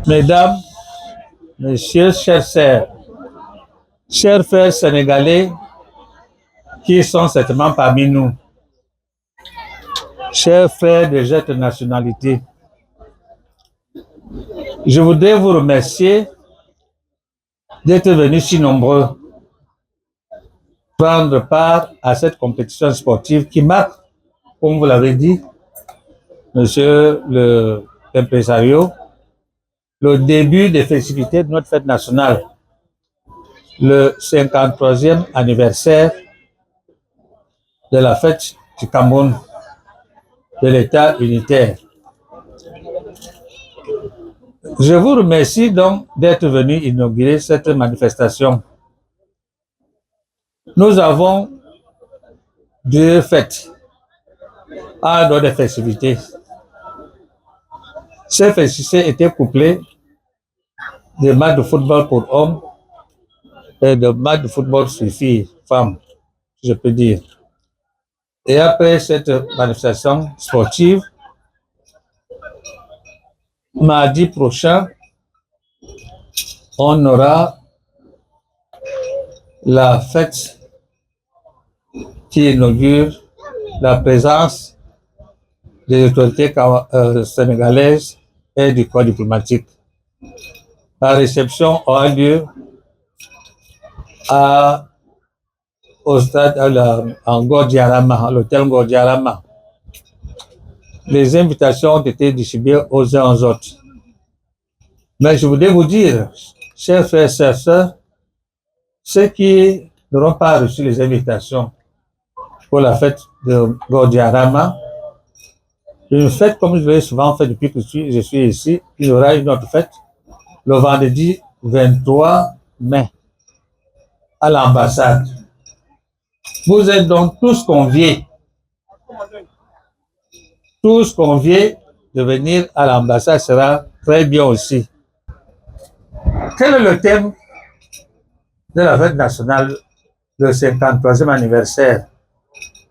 Mesdames, Messieurs, chers sœurs, chers frères sénégalais qui sont certainement parmi nous, chers frères de cette nationalité, je voudrais vous remercier d'être venus si nombreux prendre part à cette compétition sportive qui marque, comme vous l'avez dit, monsieur l'impresario, le début des festivités de notre fête nationale, le 53e anniversaire de la fête du Cameroun, de l'État unitaire. Je vous remercie donc d'être venu inaugurer cette manifestation. Nous avons deux fêtes en dehors des festivités. Ces festivités étaient couplées de matchs de football pour hommes et de matchs de football sur filles, femmes, je peux dire. Et après cette manifestation sportive, mardi prochain, on aura la fête qui inaugure la présence des autorités sénégalaises et du corps diplomatique. La réception aura lieu au stade en Gordiarama, à l'hôtel Gordiarama. Les invitations ont été distribuées aux uns aux autres. Mais je voudrais vous dire, chers frères et sœurs, ceux qui n'auront pas reçu les invitations pour la fête de Gordiarama, une fête comme je l'ai souvent fait depuis que je suis ici, il y aura une autre fête le vendredi 23 mai à l'ambassade. Vous êtes donc tous conviés de venir à l'ambassade, sera très bien aussi. Quel est le thème de la fête nationale, le 53e anniversaire?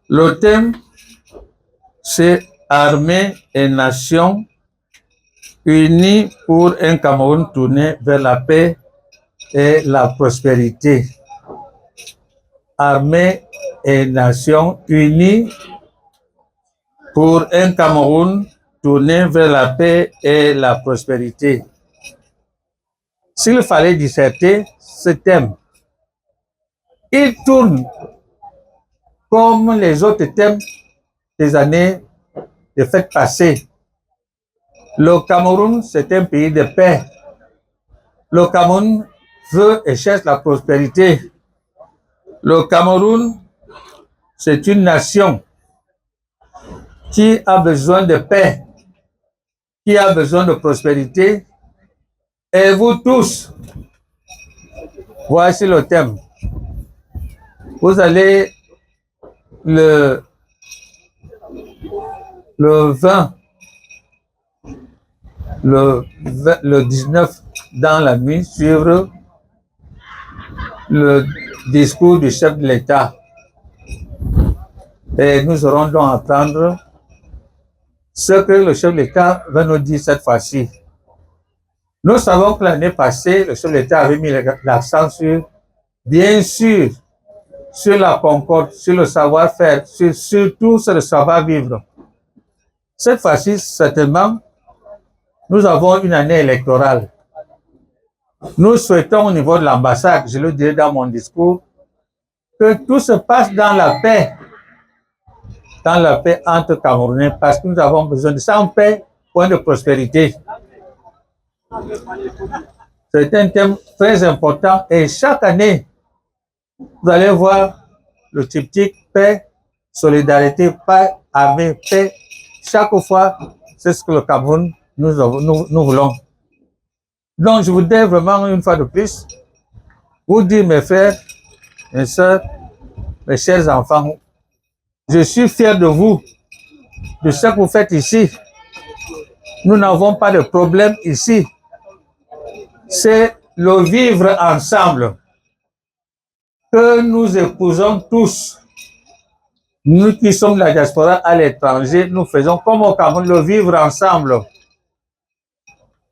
Le thème, c'est Armée et Nation unis pour un Cameroun tourné vers la paix et la prospérité. Armée et Nation unis pour un Cameroun tourné vers la paix et la prospérité. S'il fallait disserter ce thème, il tourne comme les autres thèmes des années de fêtes passées. Le Cameroun, c'est un pays de paix. Le Cameroun veut et cherche la prospérité. Le Cameroun, c'est une nation qui a besoin de paix, qui a besoin de prospérité. Et vous tous, voici le thème. Vous allez le 20, le 19 dans la nuit suivre le discours du chef de l'État. Et nous aurons donc à apprendre ce que le chef de l'État va nous dire cette fois-ci. Nous savons que l'année passée, le chef de l'État avait mis l'accent sur, bien sûr, sur la concorde, sur le savoir-faire, surtout sur le savoir-vivre. Cette fois-ci, certainement, nous avons une année électorale. Nous souhaitons au niveau de l'ambassade, je le dirai dans mon discours, que tout se passe dans la paix entre Camerounais, parce que nous avons besoin de ça, en paix, point de prospérité. C'est un thème très important et chaque année, vous allez voir le triptyque paix, solidarité, paix, armée, paix. Chaque fois, c'est ce que le Cameroun, nous voulons. Donc, je voudrais vraiment, une fois de plus, vous dire, mes frères, mes soeurs, mes chers enfants, je suis fier de vous, de ce que vous faites ici. Nous n'avons pas de problème ici. C'est le vivre ensemble que nous épousons tous. Nous qui sommes de la diaspora à l'étranger, nous faisons comme au Cameroun, le vivre ensemble.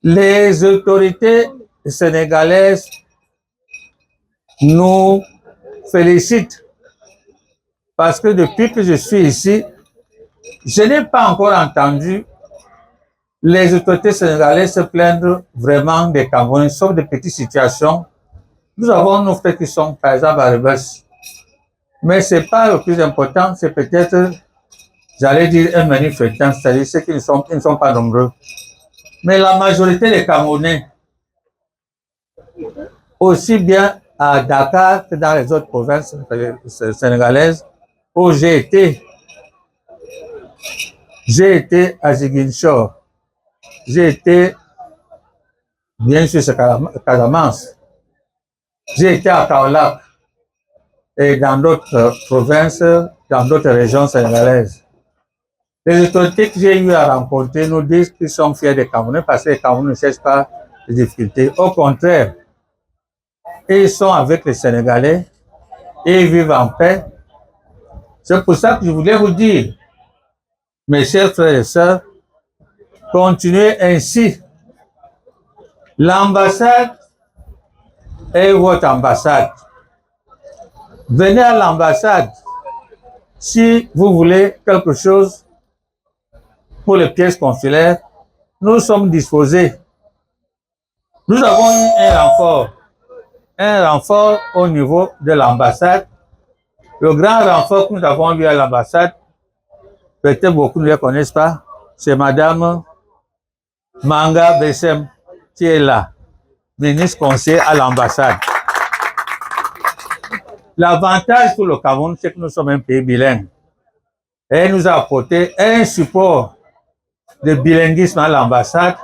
Les autorités sénégalaises nous félicitent parce que depuis que je suis ici, je n'ai pas encore entendu les autorités sénégalaises se plaindre vraiment des Camerounais, sauf des petites situations. Nous avons nos frères qui sont, par exemple, à Rebus. Mais ce n'est pas le plus important, c'est peut-être, j'allais dire, un menu fréquent, c'est-à-dire ceux qui ne sont pas nombreux. Mais la majorité des Camerounais, aussi bien à Dakar que dans les autres provinces sénégalaises, où j'ai été à Ziguinchor, j'ai été, bien sûr, c'est Casamance, j'ai été à Kaolack et dans d'autres provinces, dans d'autres régions sénégalaises. Les autorités que j'ai eu à rencontrer nous disent qu'ils sont fiers des Camerounais parce que les Camerounais ne cherchent pas les difficultés. Au contraire, ils sont avec les Sénégalais et ils vivent en paix. C'est pour ça que je voulais vous dire, mes chers frères et sœurs, continuez ainsi. L'ambassade est votre ambassade. Venez à l'ambassade si vous voulez quelque chose pour les pièces consulaires. Nous sommes disposés. Nous avons eu un renfort au niveau de l'ambassade. Le grand renfort que nous avons eu à l'ambassade, peut-être beaucoup ne le connaissent pas, c'est Madame Manga Bessem qui est là, ministre conseiller à l'ambassade. L'avantage pour le Cameroun, c'est que nous sommes un pays bilingue. Et elle nous a apporté un support de bilinguisme à l'ambassade.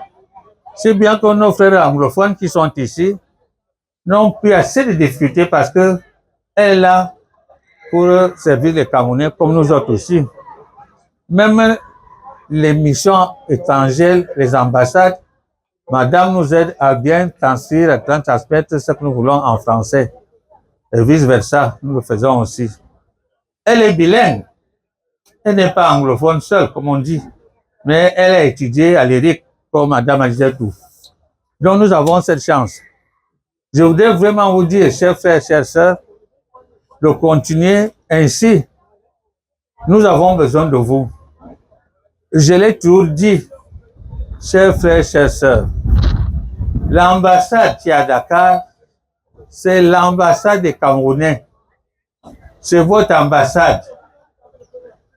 C'est bien que nos frères anglophones qui sont ici n'ont plus assez de difficultés parce qu'elle est là pour servir les Camerounais comme nous autres aussi. Même les missions étrangères, les ambassades, Madame nous aide à bien transmettre ce que nous voulons en français. Et vice-versa, nous le faisons aussi. Elle est bilingue. Elle n'est pas anglophone seule, comme on dit. Mais elle a étudié à l'ERIC, comme Madame Agizetou. Donc nous avons cette chance. Je voudrais vraiment vous dire, chers frères, chères sœurs, de continuer ainsi. Nous avons besoin de vous. Je l'ai toujours dit, chers frères, chères sœurs, l'ambassade qui est à Dakar, c'est l'ambassade des Camerounais. C'est votre ambassade.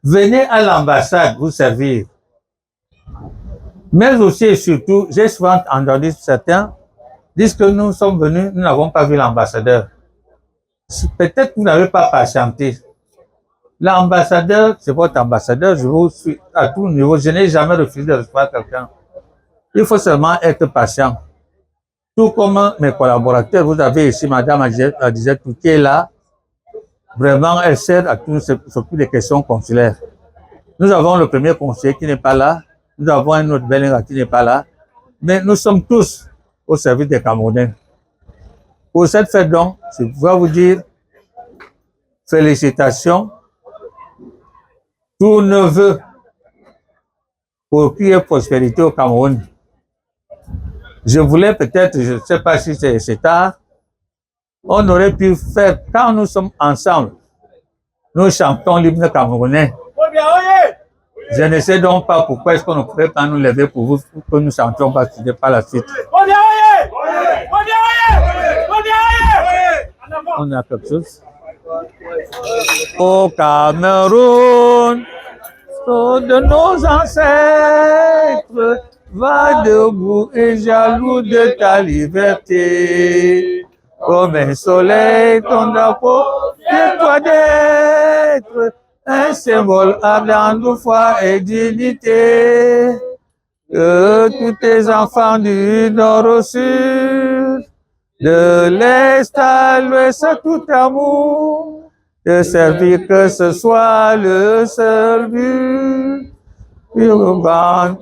Venez à l'ambassade vous servir. Mais aussi et surtout, j'ai souvent entendu certains disent que nous sommes venus, nous n'avons pas vu l'ambassadeur. Peut-être que vous n'avez pas patienté. L'ambassadeur, c'est votre ambassadeur, je vous suis à tout niveau. Je n'ai jamais refusé de recevoir quelqu'un. Il faut seulement être patient. Tout comme mes collaborateurs, vous avez ici Madame Agizetou qui est là. Vraiment, elle sert à tous s'occuper des questions consulaires. Nous avons le premier conseiller qui n'est pas là. Nous avons un autre Bellinga qui n'est pas là. Mais nous sommes tous au service des Camerounais. Pour cette fête donc, je dois vous dire félicitations. Tout neveu pour qu'il y ait prospérité au Cameroun. Je voulais peut-être, je ne sais pas si c'est tard, on aurait pu faire, quand nous sommes ensemble, nous chantons l'hymne camerounais. Je ne sais donc pas pourquoi est-ce qu'on ne pourrait pas nous lever pour vous, pour que nous chantions par la suite. On a quelque chose? Au Cameroun, de nos ancêtres, va debout et jaloux de ta liberté. Comme un soleil, ton drapeau, et toi d'être un symbole ardent de foi et dignité. Que tous tes enfants du nord au sud, de l'est à l'ouest, tout amour, de servir que ce soit le seul but. Devant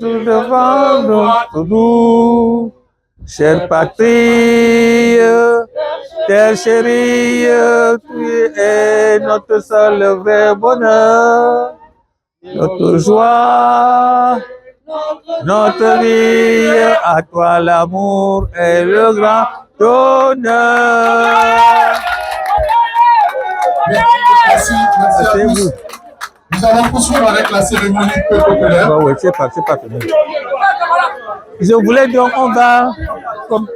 notre doux, chère patrie, terre chérie, tu es notre seul vrai bonheur, notre joie, notre vie, à toi l'amour et le grand honneur. Merci à tous. Nous allons poursuivre avec la cérémonie populaire. Oui, c'est pas fini. Je voulais donc, on va, comme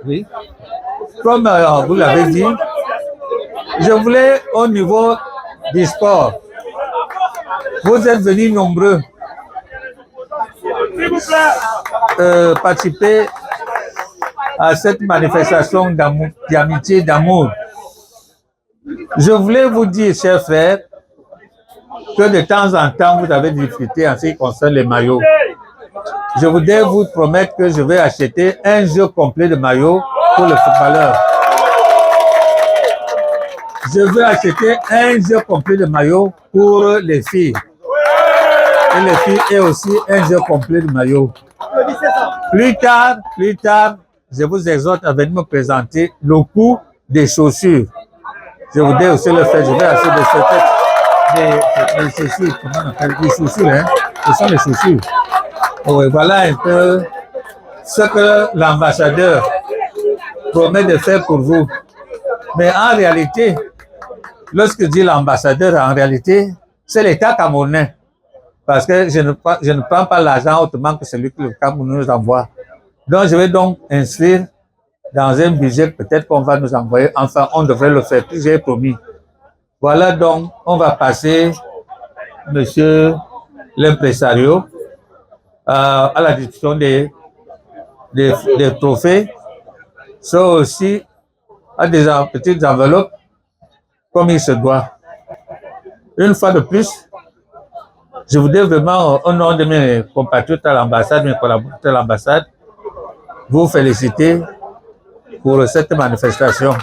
vous l'avez dit, je voulais au niveau du sport. Vous êtes venus nombreux participer à cette manifestation d'amitié, d'amour. Je voulais vous dire, chers frères, que de temps en temps, vous avez des difficultés en ce qui concerne les maillots. Je voudrais vous promettre que je vais acheter un jeu complet de maillots pour le footballeur. Je veux acheter un jeu complet de maillots pour les filles. Et les filles et aussi un jeu complet de maillots. Plus tard, je vous exhorte à venir me présenter le coût des chaussures. Je voudrais aussi le faire. Je vais acheter des chaussures. Comment on appelle des chaussures, hein? Ce sont les chaussures. Oui, voilà un peu ce que l'ambassadeur promet de faire pour vous. Mais en réalité, lorsque dit l'ambassadeur, en réalité, c'est l'État camerounais. Parce que je ne prends pas l'argent autrement que celui que le Cameroun nous envoie. Donc, je vais donc inscrire dans un budget, peut-être qu'on va nous envoyer. Enfin, on devrait le faire, puis j'ai promis. Voilà donc, on va passer, monsieur l'impresario, à la discussion des trophées. Ça aussi, à des petites enveloppes, comme il se doit. Une fois de plus, je voudrais vraiment, au nom de mes compatriotes à l'ambassade, mes collaborateurs à l'ambassade, vous féliciter pour cette manifestation.